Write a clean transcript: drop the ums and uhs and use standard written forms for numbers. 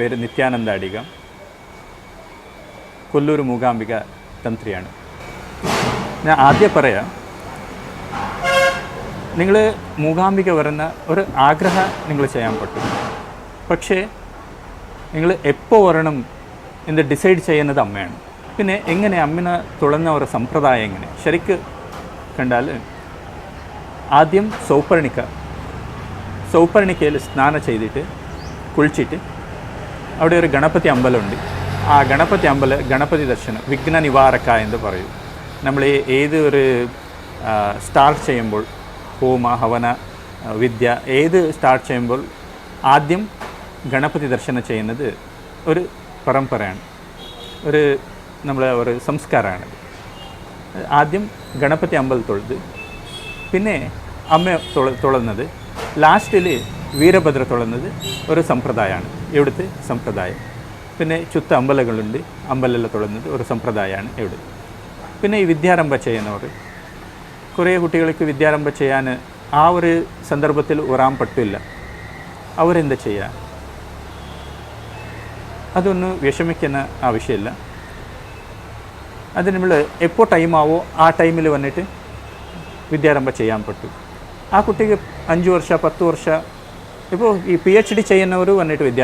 പേര് നിത്യാനന്ദ അടികം, കൊല്ലൂർ മൂകാംബിക തന്ത്രിയാണ്. ഞാൻ ആദ്യം പറയാം, നിങ്ങൾ മൂകാംബിക വരുന്ന ഒരു ആഗ്രഹം നിങ്ങൾ ചെയ്യാൻ പറ്റും. പക്ഷേ നിങ്ങൾ എപ്പോൾ വരണം എന്ന് ഡിസൈഡ് ചെയ്യുന്നത് അമ്മയാണ്. പിന്നെ എങ്ങനെ അമ്മനെ തുളന്ന ഒരു സമ്പ്രദായം എങ്ങനെ ശരിക്ക് കണ്ടാൽ, ആദ്യം സൗപർണിക്കയിൽ സ്നാനം ചെയ്തിട്ട് കുളിച്ചിട്ട് അവിടെ ഒരു ഗണപതി അമ്പലമുണ്ട്. ആ ഗണപതി ദർശനം വിഘ്ന നിവാരക എന്ന് പറയും. നമ്മൾ ഏത് ഒരു സ്റ്റാർട്ട് ചെയ്യുമ്പോൾ, ഹോമ ഹവന വിദ്യ ഏത് സ്റ്റാർട്ട് ചെയ്യുമ്പോൾ ആദ്യം ഗണപതി ദർശനം ചെയ്യുന്നത് ഒരു പരമ്പരയാണ്, നമ്മളെ ഒരു സംസ്കാരമാണ്. ആദ്യം ഗണപതി അമ്പലം തൊഴുത് പിന്നെ അമ്മ തുളന്നത്, ലാസ്റ്റിൽ വീരഭദ്ര തുളന്നത് ഒരു സമ്പ്രദായമാണ്, ഇവിടുത്തെ സമ്പ്രദായം. പിന്നെ ചുത്ത അമ്പലങ്ങളുണ്ട്, അമ്പലമെല്ലാം തുളന്നത് ഒരു സമ്പ്രദായമാണ് ഇവിടെ. പിന്നെ ഈ വിദ്യാരംഭം ചെയ്യുന്നവർ, കുറേ കുട്ടികൾക്ക് വിദ്യാരംഭം ചെയ്യാൻ ആ ഒരു സന്ദർഭത്തിൽ വരാൻ പറ്റില്ല. അവരെന്താ ചെയ്യുക? അതൊന്നും വിഷമിക്കുന്ന ആവശ്യമില്ല. അത് നമ്മൾ എപ്പോൾ ടൈമാവോ ആ ടൈമിൽ വന്നിട്ട് വിദ്യാരംഭം ചെയ്യാൻ പറ്റും. ആ കുട്ടിക്ക് 5 വർഷം 10 വർഷം, ഇപ്പോൾ ഈ PhD ചെയ്യുന്നവർ വന്നിട്ട്